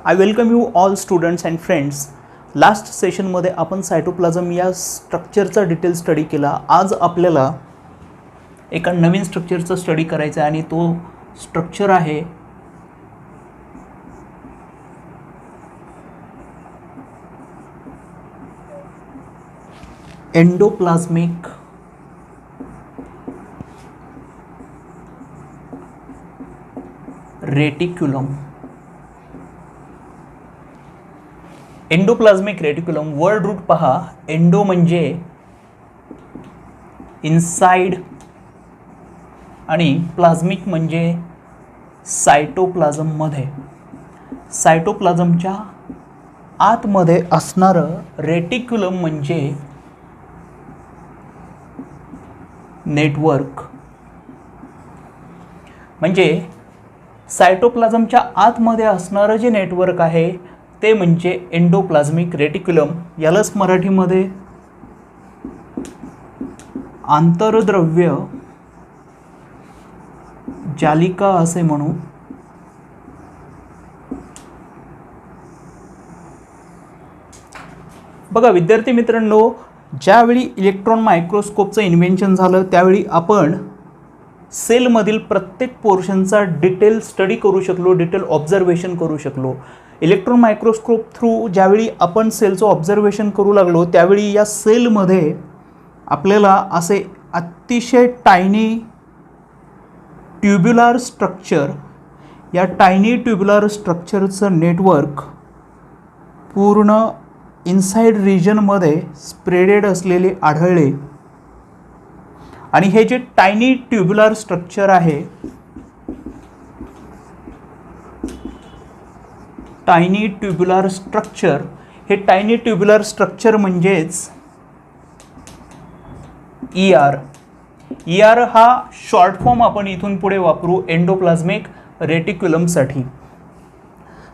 I welcome you all students and friends. Last सेशनमध्ये आपण cytoplasm या स्ट्रक्चरचा डिटेल स्टडी केला. आज आपल्याला एका नवीन स्ट्रक्चरचा स्टडी करायचा आहे आणि तो स्ट्रक्चर आहे endoplasmic reticulum. Endoplasmic reticulum word route पहा. एंडो म्हणजे इनसाइड आणि प्लाझ्मिक म्हणजे सायटोप्लाझममध्ये. सायटोप्लाझमच्या आतमध्ये असणारं रेटिक्युलम म्हणजे नेटवर्क. म्हणजे सायटोप्लाझमच्या आतमध्ये असणारं जे नेटवर्क आहे ते म्हणजे एंडोप्लाझ्मिक रेटिक्युलम. यालाच मराठीमध्ये आंतरद्रव्य जालिका असे म्हणू. बघा विद्यार्थी मित्रांनो, ज्यावेळी इलेक्ट्रॉन मायक्रोस्कोपचं इन्व्हेन्शन झालं त्यावेळी आपण सेलमधील प्रत्येक पोर्शनचा डिटेल स्टडी करू शकलो, डिटेल ऑब्झर्वेशन करू शकलो. इलेक्ट्रॉन मायक्रोस्कोप थ्रू ज्यावेळी आपण सेलचं ऑब्झर्वेशन करू लागलो त्यावेळी या सेलमध्ये आपल्याला असे अतिशय टायनी ट्युब्युलर स्ट्रक्चर, या टायनी ट्युब्युलर स्ट्रक्चरचं नेटवर्क पूर्ण इनसाइड रिजनमध्ये स्प्रेडेड असलेले आढळले. आणि हे जे टायनी ट्युब्युलर स्ट्रक्चर आहे, टायनी ट्युब्युलर स्ट्रक्चर, हे टायनी ट्युब्युलर स्ट्रक्चर म्हणजेच ER. ER हा शॉर्ट फॉर्म आपण इथून पुढे वापरू एंडोप्लाझ्मिक रेटिक्युलमसाठी.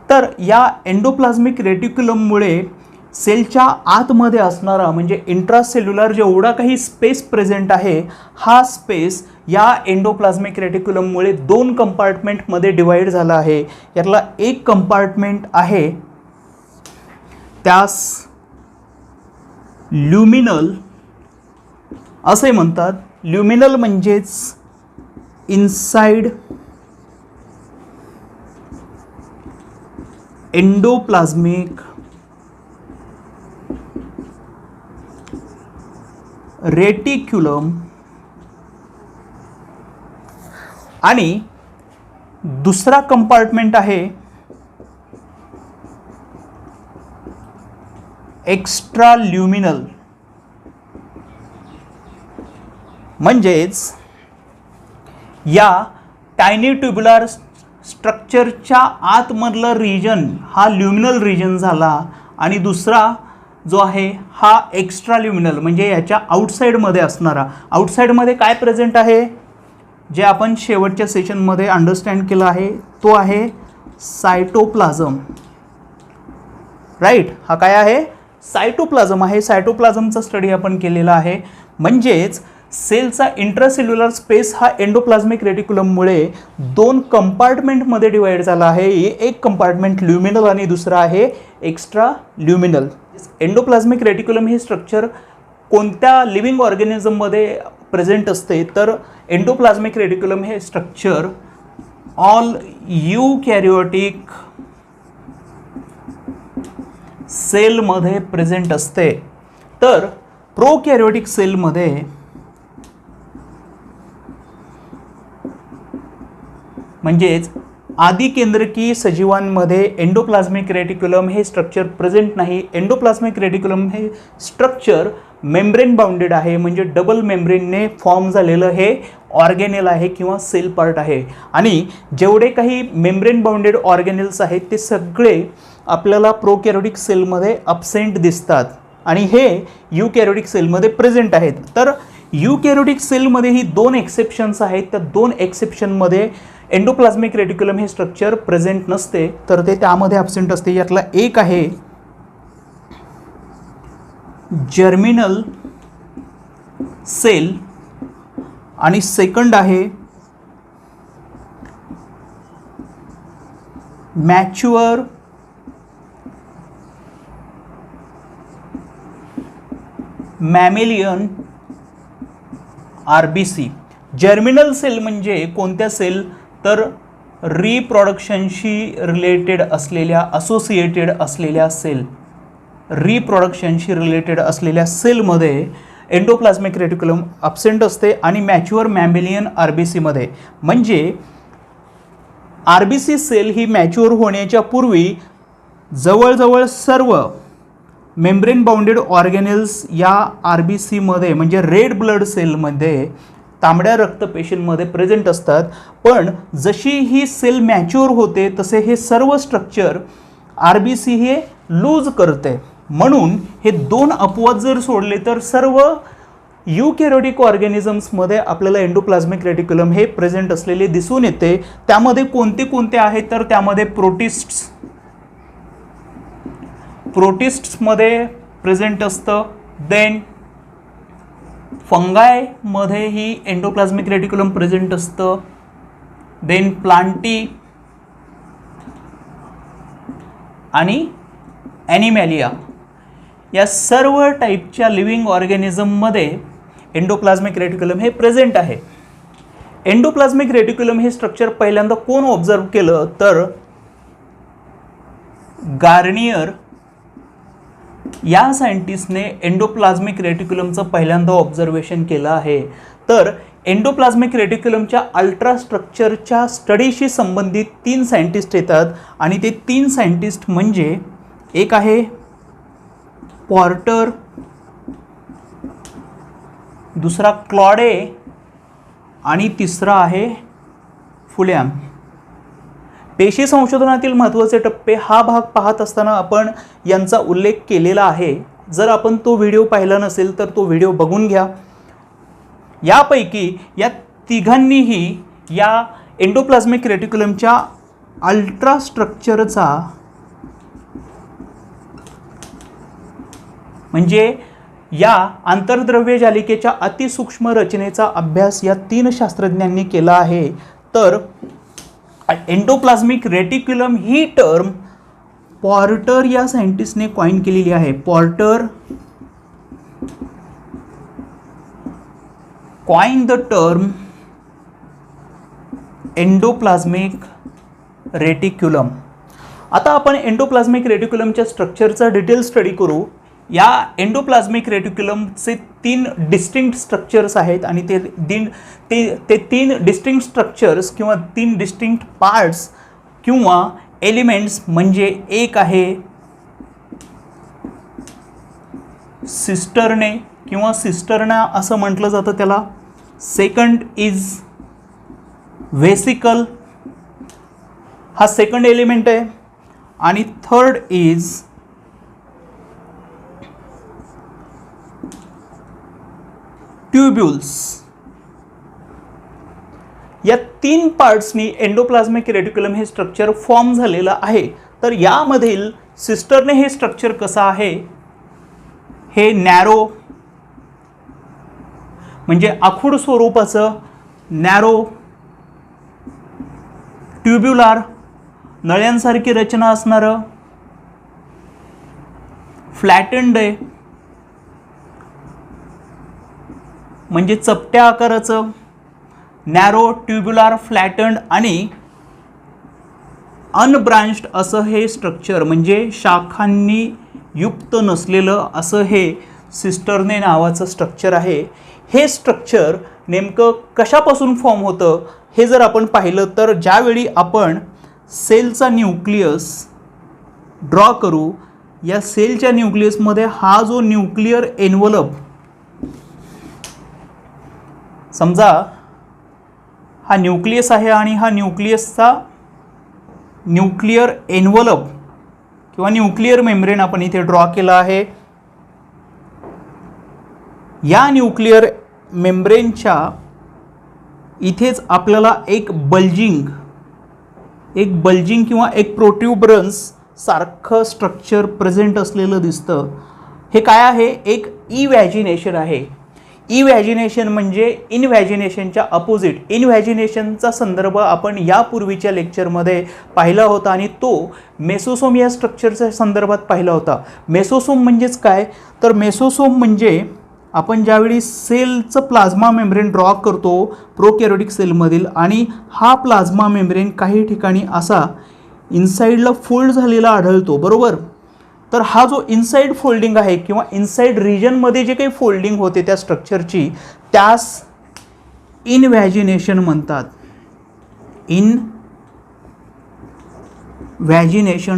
तर या एंडोप्लाझ्मिक रेटिक्युलममुळे सेलच्या आतमध्ये असणारा म्हणजे इंट्रासेल्युलर जेवढा काही स्पेस प्रेझेंट आहे, हा स्पेस या एंडोप्लाझ्मिक रेटिक्युलममुळे दोन कंपार्टमेंटमध्ये डिवाइड झाला आहे. यातला एक कंपार्टमेंट आहे त्यास ल्युमिनल असे म्हणतात. ल्युमिनल म्हणजेच इनसाइड एंडोप्लाझ्मिक रेटिक्युलम. आणि दुसरा कंपार्टमेंट आहे एक्स्ट्रा ल्युमिनल. म्हणजेच या टायनी ट्युब्युलर स्ट्रक्चरच्या आतमधलं रिजन हा ल्युमिनल रिजन झाला आणि दुसरा जो आहे हा एक्स्ट्रा ल्युमिनल म्हणजे याच्या आउटसाईडमध्ये असणारा. आउटसाईडमध्ये काय प्रेझेंट आहे जे आपण शेवटच्या सेशनमध्ये अंडरस्टँड केलं आहे तो आहे सायटोप्लाझम. राईट, हा काय आहे? सायटोप्लाझम आहे. सायटोप्लाझमचा स्टडी आपण केलेला आहे. म्हणजेच सेलचा इंट्रासेल्युलर स्पेस हा एंडोप्लाझ्मिक रेटिक्युलममुळे दोन कंपार्टमेंटमध्ये डिवाइड झाला आहे. एक कंपार्टमेंट ल्युमिनल आणि दुसरा आहे एक्स्ट्रा ल्युमिनल. एंडोप्लाझ्मिक रेटिक्युलम हे स्ट्रक्चर कोणत्या लिव्हिंग ऑर्गॅनिझममध्ये प्रेझेंट असते तर एंडोप्लाझ्मिक रेटिक्युलम हे स्ट्रक्चर ऑल यूकॅरियोटिक सेलमध्ये प्रेझेंट असते. तर प्रोकॅरियोटिक सेलमध्ये म्हणजेच आदिकेंद्रकी सजीवांमध्ये एंडोप्लाझ्मिक रेटिक्युलम हे स्ट्रक्चर प्रेझेंट नाही. एंडोप्लाझ्मिक रेटिक्युलम हे स्ट्रक्चर मेम्ब्रेन बाउंडेड आहे. म्हणजे डबल मेम्ब्रेनने फॉर्म झालेलं हे ऑर्गेनेल आहे किंवा सेल पार्ट आहे. आणि जेवढे काही मेम्ब्रेन बाउंडेड ऑर्गेनेल्स आहेत ते सगळे आपल्याला प्रोकॅरियोटिक सेलमध्ये अब्सेंट दिसतात आणि हे यूकॅरियोटिक सेलमध्ये प्रेझेंट आहेत. तर यूकॅरियोटिक सेलमध्येही दोन एक्सेप्शन्स आहेत. त्या दोन एक्सेप्शनमध्ये एंडोप्लाझ्मिक रेटिक्युलम हे स्ट्रक्चर प्रेझेंट नसते तर ते त्यामध्ये अब्सेंट असते. यातला एक आहे जर्मिनल सेल आणि सेकंड आहे mature mammalian RBC. Germinal sale म्हणजे कोणत्या सेल, तर रिप्रोडक्शनशी रिलेटेड असलेल्या, असोसिएटेड असलेल्या सेल. रिप्रोडक्शनशी रिलेटेड असलेल्या सेलमध्ये एंडोप्लाझ्मिक रेटिक्युलम अब्सेंट असते आणि मॅच्युअर मॅमेलियन RBC मध्ये, म्हणजे RBC सेल ही मॅच्युअर होण्याच्या पूर्वी जवळजवळ सर्व मेम्ब्रेन बाउंडेड ऑर्गॅनेल्स या RBC मध्ये म्हणजे रेड ब्लड सेलमध्ये, तांबड्या रक्तपेशींमध्ये प्रेझेंट असतात. पण जशी ही सेल मॅच्युअर होते तसे हे सर्व स्ट्रक्चर RBC हे लूज करते. म्हणून हे दोन अपवाद जर सोडले तर सर्व युकॅरियोटिक ऑर्गॅनिझम्समध्ये आपल्याला एंडोप्लाझ्मिक रेटिक्युलम हे प्रेझेंट असलेले दिसून येते. त्यामध्ये कोणते कोणते आहेत, तर त्यामध्ये प्रोटिस्ट्समध्ये प्रेझेंट असतं. देन फंगायमध्येही एंडोप्लाझ्मिक रेटिक्युलम प्रेझेंट असतं. देन प्लांटी आणि ॲनिमॅलिया या सर्व टाईपच्या लिव्हिंग ऑर्गॅनिझममध्ये एंडोप्लाझ्मिक रेटिक्युलम हे प्रेझेंट आहे. एंडोप्लाझ्मिक रेटिक्युलम हे स्ट्रक्चर पहिल्यांदा कोण ऑब्झर्व केलं, तर गार्नियर या सायंटिस्टने एंडोप्लाझ्मिक रेटिक्युलमचं पहिल्यांदा ऑब्झर्वेशन केलं आहे. तर एंडोप्लाझ्मिक रेटिक्युलमच्या अल्ट्रास्ट्रक्चरच्या स्टडीशी संबंधित 3 सायंटिस्ट येतात आणि ते 3 सायंटिस्ट म्हणजे एक आहे पॉर्टर, दुसरा क्लॉडे आणि तिसरा आहे फुल्याम. पेशी संशोधनातील महत्त्वाचे टप्पे हा भाग पाहत असताना आपण यांचा उल्लेख केलेला आहे. जर आपण तो व्हिडिओ पाहिला नसेल तर तो व्हिडिओ बघून घ्या. यापैकी या तिघांनीही या एंडोप्लाझ्मिक रेटिक्युलमच्या अल्ट्रास्ट्रक्चरचा म्हणजे या आंतरद्रव्य जालिकेच्या अतिसूक्ष्म रचनेचा अभ्यास या 3 शास्त्रज्ञांनी केला आहे. तर एंडोप्लाझ्मिक रेटिक्युलम ही टर्म पॉर्टर या सायंटिस्टने कॉइन केलेली आहे. Porter coin the term endoplasmic reticulum. आता आपण एंडोप्लाझ्मिक रेटिक्युलमच्या स्ट्रक्चरचा डिटेल स्टडी करू. या एंडोप्लाझ्मिक रेटिक्युलमचे 3 डिस्टिंक्ट स्ट्रक्चर्स आहेत आणि ते 3 डिस्टिंक्ट स्ट्रक्चर्स किंवा 3 डिस्टिंक्ट पार्ट्स किंवा एलिमेंट्स म्हणजे एक आहे सिस्टर्ने किंवा सिस्टर्ना असं म्हटलं जातं त्याला. सेकंड इज व्हेसिकल, हा सेकंड एलिमेंट आहे. आणि थर्ड इज ट्यूब्युल्स. या 3 पार्ट्सनी एंडोप्लाझ्मिक रेटिक्युलम हे स्ट्रक्चर फॉर्म झालेलं आहे. तर यामधील सिस्टरने हे स्ट्रक्चर कसं आहे, हे नॅरो म्हणजे आखूड स्वरूपाचं, नॅरो ट्यूब्युलार नळ्यांसारखी रचना असणारं, फ्लॅटन्ड आहे म्हणजे चपट्या आकाराचं, नॅरो ट्यूब्युलार फ्लॅटन्ड आणि अनब्रांच्ड असं हे स्ट्रक्चर म्हणजे शाखांनी युक्त नसलेलं असं हे सिस्टर्ने नावाचं स्ट्रक्चर आहे. हे स्ट्रक्चर नेमकं कशापासून फॉर्म होतं हे जर आपण पाहिलं तर ज्यावेळी आपण सेलचा न्यूक्लियस ड्रॉ करू, या सेलच्या न्यूक्लियसमध्ये हा जो न्यूक्लिअर एन्व्हलप, समजा हा न्यूक्लियस आहे आणि हा न्यूक्लियसचा न्यूक्लिअर एन्व्हलप किंवा न्यूक्लिअर मेम्ब्रेन आपण इथे ड्रॉ केला आहे. या न्यूक्लिअर मेम्ब्रेनच्या इथेच आपल्याला एक बल्जिंग किंवा एक प्रोट्यूबरन्स सारखं स्ट्रक्चर प्रेझेंट असलेलं दिसतं. हे काय आहे, एक इव्हॅजिनेशन आहे. इव्हॅजिनेशन म्हणजे इनव्हॅजिनेशनच्या अपोजिट. इनव्हॅजिनेशनचा संदर्भ आपण यापूर्वीच्या लेक्चरमध्ये पाहिला होता आणि तो मेसोसोम या स्ट्रक्चरच्या संदर्भात पाहिला होता. मेसोसोम म्हणजेच काय, तर मेसोसोम म्हणजे आपण ज्यावेळी सेलचं प्लाझ्मा मेम्ब्रेन ड्रॉ करतो प्रोकॅरियोटिक सेलमधील, आणि हा प्लाझ्मा मेम्ब्रेन काही ठिकाणी असा इनसाईडला फोल्ड झालेला आढळतो, बरोबर. तर हा जो इनसाइड फोल्डिंग आहे किंवा इनसाइड रिजनमध्ये जे काही फोल्डिंग होते त्या स्ट्रक्चरची, त्यास इनव्हॅजिनेशन म्हणतात. इनव्हॅजिनेशन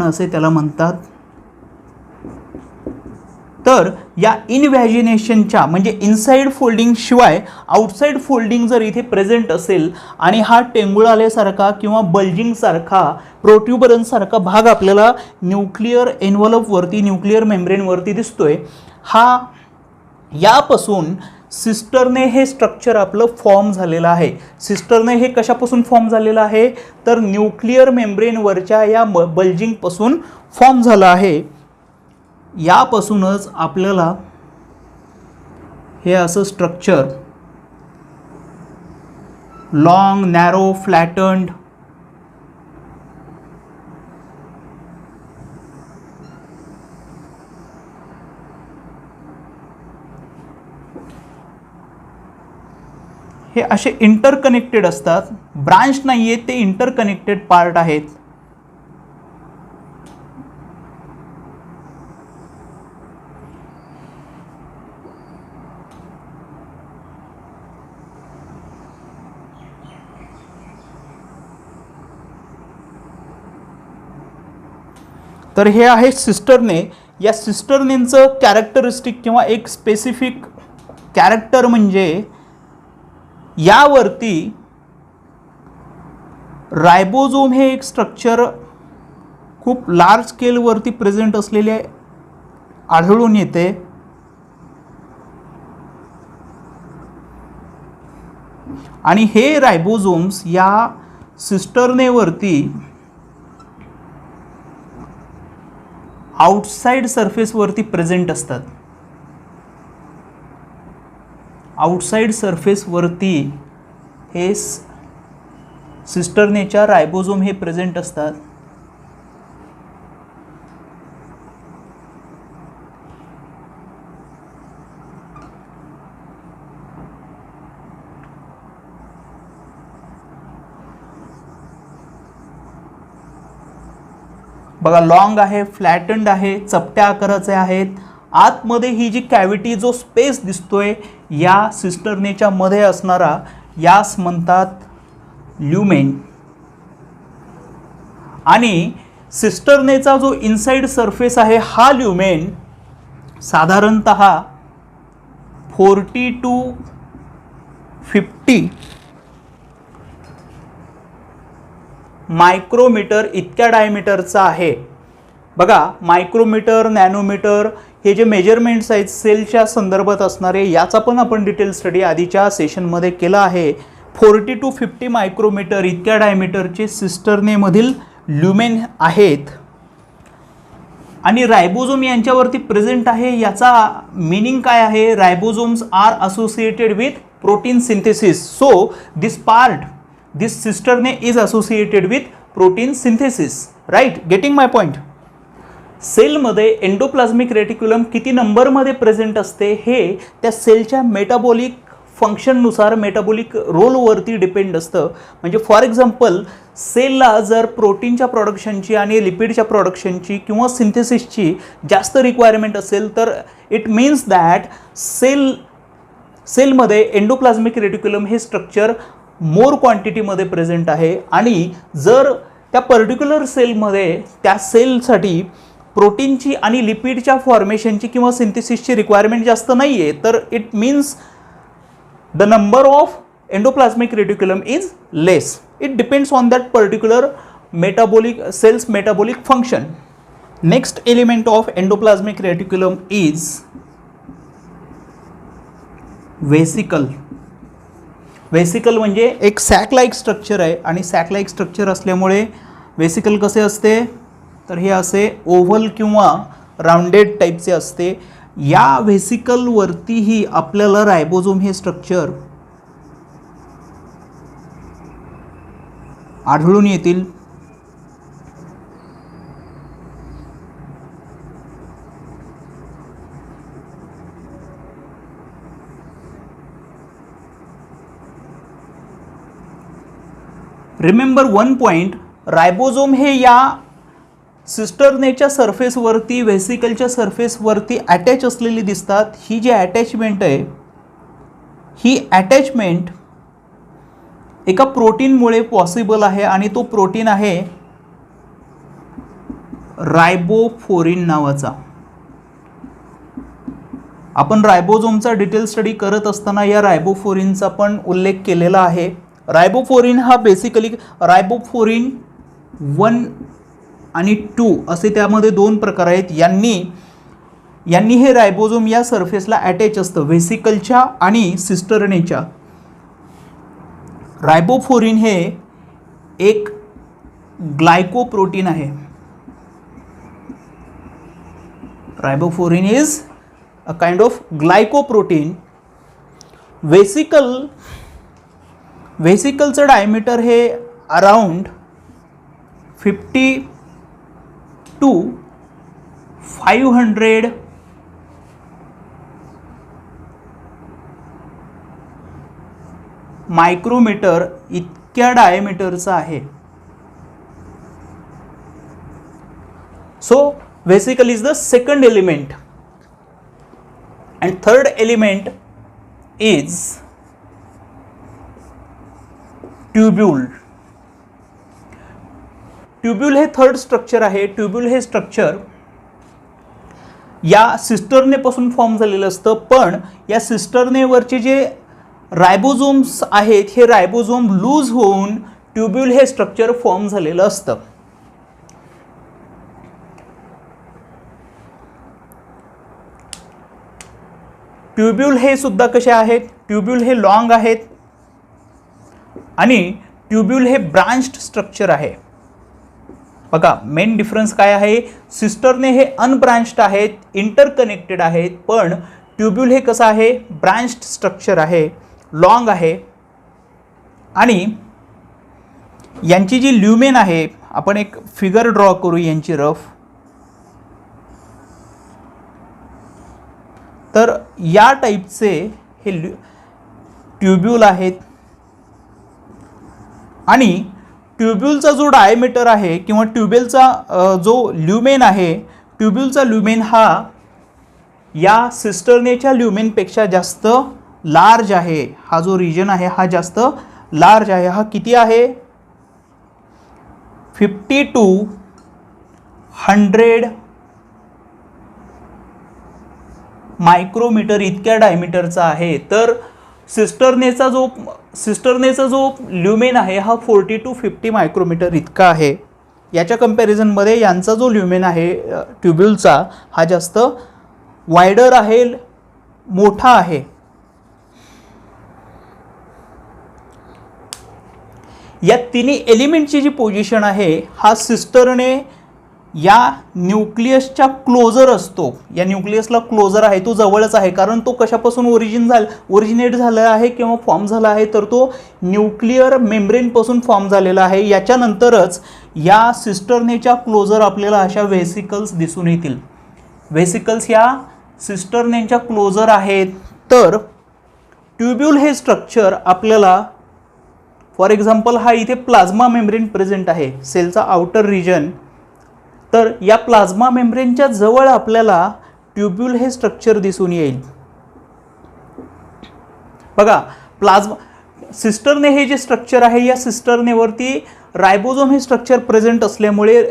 असे त्याला म्हणतात. तर या इनव्हॅजिनेशनच्या म्हणजे इनसाइड फोल्डिंग शिवाय आउटसाइड फोल्डिंग जर इथे प्रेझेंट असेल आणि हा टेंगुळाल्यासारखा किंवा बल्जिंगसारखा प्रोट्युबरन्ससारखा भाग आपल्याला न्यूक्लिअर एन्व्हलपवरती, न्यूक्लिअर मेम्ब्रेनवरती दिसतोय, हा यापासून सिस्टरने हे स्ट्रक्चर आपलं फॉर्म झालेलं आहे. सिस्टरने हे कशापासून फॉर्म झालेलं आहे, तर न्यूक्लिअर मेम्ब्रेनवरच्या या बल्जिंगपासून फॉर्म झालं आहे. यापासूनच आपल्याला हे असं स्ट्रक्चर लॉंग, नॅरो, फ्लॅटन्ड, हे असे इंटरकनेक्टेड असतात. ब्रांच नाही आहेत, ते इंटरकनेक्टेड पार्ट आहेत. तर हे आहे सिस्टरने. या सिस्टरनेचं कॅरेक्टरिस्टिक किंवा एक स्पेसिफिक कॅरेक्टर म्हणजे यावरती रायबोझोम हे एक स्ट्रक्चर खूप लार्ज स्केलवरती प्रेझेंट असलेले आढळून येते. आणि हे रायबोझोम्स या सिस्टरनेवरती आउटसाइड सरफेसवरती प्रेझेंट असतात. आउटसाइड सरफेसवरती हे सिस्टरनेच्या रायबोझोम हे प्रेझेंट असतात. बघा, लॉंग आहे, फ्लॅटन्ड आहे, चपट्या आकाराचे आहेत. आतमध्ये ही जी कॅव्हिटी, जो स्पेस दिसतोय या सिस्टरनेच्या मध्ये असणारा, यास म्हणतात ल्युमेन. आणि सिस्टरनेचा जो इनसाइड सरफेस आहे हा ल्युमेन साधारणतः 40 to 50 मायक्रोमीटर इतक्या डायमीटरचा आहे. बघा, मायक्रोमीटर, नॅनोमीटर हे जे मेजरमेंट्स आहेत सेलच्या संदर्भात असणारे, याचा पण आपण डिटेल स्टडी आधीच्या सेशनमध्ये केला आहे. 40 to 50 मायक्रोमीटर इतक्या डायमीटरचे सिस्टरनेमधील ल्युमेन आहेत. आणि रायबोझोम यांच्यावरती प्रेझेंट आहे. याचा मीनिंग काय आहे? Ribosomes are associated with protein synthesis. So this cistern is associated with protein synthesis, right? Getting my point? सेलमध्ये एंडोप्लाझ्मिक रेटिक्युलम किती नंबरमध्ये प्रेझेंट असते हे त्या सेलच्या मेटाबॉलिक फंक्शननुसार, मेटाबॉलिक रोलवरती डिपेंड असतं. म्हणजे फॉर एक्झाम्पल, सेलला जर प्रोटीनच्या प्रोडक्शनची आणि लिपिडच्या प्रोडक्शनची किंवा सिंथेसिसची जास्त रिक्वायरमेंट असेल तर इट मीन्स दॅट सेलमध्ये एंडोप्लाझ्मिक रेटिक्युलम हे स्ट्रक्चर मोर क्वांटिटीमध्ये प्रेझेंट आहे. आणि जर त्या पर्टिक्युलर सेलमध्ये त्या सेलसाठी प्रोटीनची आणि लिपिडच्या फॉर्मेशनची किंवा सिंथेसिसची रिक्वायरमेंट जास्त नाही आहे, तर it means the number of endoplasmic reticulum is less. It depends on that particular metabolic cells metabolic function. Next element of endoplasmic reticulum is vesicle. Vesicle म्हणजे एक सॅक लाईक स्ट्रक्चर आहे. आणि सॅक लाईक स्ट्रक्चर असल्यामुळे vesicle कसे असते, तर हे असे ओव्हल किंवा राउंडेड टाईपचे असते. या व्हेसिकलवरतीही आपल्याला रायबोझोम हे स्ट्रक्चर आढळून येतील. रिमेंबर वन पॉईंट, रायबोझोम हे या सिस्टर्नेच्या सरफेसवरती, व्हेसिकलच्या सरफेसवरती अटॅच असलेली दिसतात. ही जी अटॅचमेंट आहे, ही अटॅचमेंट एका प्रोटीनमुळे पॉसिबल आहे आणि तो प्रोटीन आहे रायबोफोरिन नावाचा. आपण रायबोझोमचा डिटेल स्टडी करत असताना या रायबोफोरिनचा पण उल्लेख केलेला आहे. रायबोफोरिन हा बेसिकली रायबोफोरिन 1 आणि 2 असे त्यामध्ये 2 प्रकार आहेत. यांनी हे रायबोझोम या सरफेसला अटॅच असतं, व्हेसिकलच्या आणि सिस्टर्नेच्या. रायबोफोरिन हे एक ग्लायकोप्रोटीन आहे. Ribophorin is a kind of glycoprotein. व्हेसिकलचं डायमीटर हे अराउंड 50 to 500 मायक्रोमीटर इतक्या डायमीटरचा आहे. So vesicle is the second element, and third element is tubule. Tubule हे थर्ड स्ट्रक्चर आहे. ट्यूब्यूल हे स्ट्रक्चर या सिस्टर्नेपासून फॉर्म झालेलं असतं, पण या सिस्टर्नेवरचे जे रायबोझोम्स आहेत, हे रायबोझोम लूज होऊन ट्यूब्यूल हे स्ट्रक्चर फॉर्म झालेलं असतं. ट्यूब्यूल हे सुद्धा कसे आहेत? ट्यूब्यूल हे लॉंग आहेत आणि ट्यूब्यूल हे ब्रांच्ड स्ट्रक्चर आहे. बघा मेन डिफरन्स काय आहे? सिस्टर्ने हे अनब्रांच्ड आहेत, इंटरकनेक्टेड आहेत, पण ट्यूब्यूल हे कसं आहे? ब्रांच्ड स्ट्रक्चर आहे, लॉंग आहे. आणि यांची जी ल्युमेन आहे, आपण एक फिगर ड्रॉ करू यांची रफ. तर या टाईपचे हे ट्यूब्यूल आहेत आणि ट्यूब्यूलचा जो डायमीटर आहे किंवा ट्यूब्यूलचा जो ल्युमेन आहे, ट्यूब्यूलचा ल्युमेन हा या सिस्टर्नेच्या ल्युमेनपेक्षा जास्त लार्ज आहे. हा जो रिजन आहे हा जास्त लार्ज आहे. हा किती आहे? 50 to 100 मायक्रोमीटर इतक्या डायमीटरचा आहे. तर सिस्टर्नेचा जो ल्युमेन आहे हा 40 to 50 मायक्रोमीटर इतका आहे. याच्या कंपॅरिझनमध्ये यांचा जो ल्युमेन आहे ट्यूब्यूलचा हा जास्त वायडर आहे, मोठा आहे. या तिन्ही एलिमेंटची जी पोझिशन आहे, हा सिस्टरने या न्यूक्लियसच्या क्लोजर असतो. या न्यूक्लियसला क्लोजर आहे, तो जवळच आहे, कारण तो कशापासून ओरिजिनेट झाला आहे किंवा फॉर्म झाला आहे? तर तो न्यूक्लिअर मेम्ब्रेनपासून फॉर्म झालेला आहे. याच्यानंतरच या सिस्टर्नेच्या क्लोजर आपल्याला अशा व्हेसिकल्स दिसून येतील. व्हेसिकल्स या सिस्टर्नेच्या क्लोजर आहेत. तर ट्यूब्यूल हे स्ट्रक्चर आपल्याला, फॉर एक्झाम्पल हा इथे प्लाझ्मा मेम्ब्रेन प्रेझेंट आहे, सेलचा आउटर रिजन. तर या प्लाझ्मा मेम्ब्रेनच्या जवळ आपल्याला ट्यूब्यूल हे स्ट्रक्चर दिसून येईल. बघा सिस्टरने हे जे स्ट्रक्चर आहे, या सिस्टरनेवरती रायबोझोम हे स्ट्रक्चर प्रेझेंट असल्यामुळे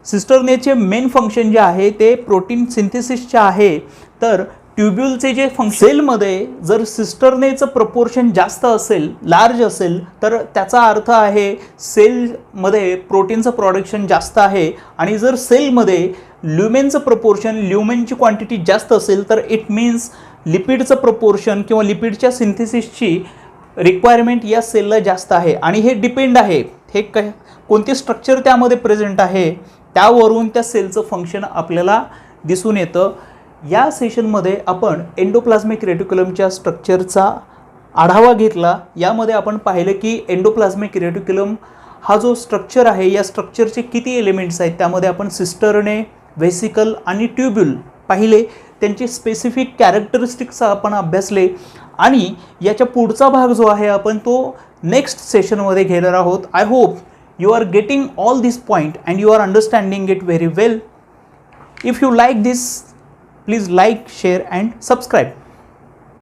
सिस्टरनेचे मेन फंक्शन जे आहे ते प्रोटीन सिंथेसिसचे आहे. तर ट्यूब्यूलचे जे सेलमध्ये जर सिस्टर्नेचं प्रपोर्शन जास्त असेल, लार्ज असेल, तर त्याचा अर्थ आहे सेलमध्ये प्रोटीनचं प्रोडक्शन जास्त आहे. आणि जर सेलमध्ये ल्युमेनचं प्रपोर्शन, ल्युमेनची क्वांटिटी जास्त असेल, तर इट मीन्स लिपिडचं प्रपोर्शन किंवा लिपिडच्या सिंथेसिसची रिक्वायरमेंट या सेलला जास्त आहे. आणि हे डिपेंड आहे, हे कोणते स्ट्रक्चर त्यामध्ये प्रेझेंट आहे त्यावरून त्या सेलचं फंक्शन आपल्याला दिसून येतं. या सेशनमध्ये आपण एंडोप्लाझ्मिक रेटिक्युलमच्या स्ट्रक्चरचा आढावा घेतला. यामध्ये आपण पाहिलं की एंडोप्लाझ्मिक रेटिक्युलम हा जो स्ट्रक्चर आहे, या स्ट्रक्चरचे किती एलिमेंट्स आहेत. त्यामध्ये आपण सिस्टर्ने, व्हेसिकल आणि ट्यूब्यूल पाहिले, त्यांचे स्पेसिफिक कॅरेक्टरिस्टिक्स आपण अभ्यासले. आणि याच्या पुढचा भाग जो आहे आपण तो नेक्स्ट सेशनमध्ये घेणार आहोत. I hope you are getting all this point and you are understanding it very well. If you like this, please like, share and subscribe.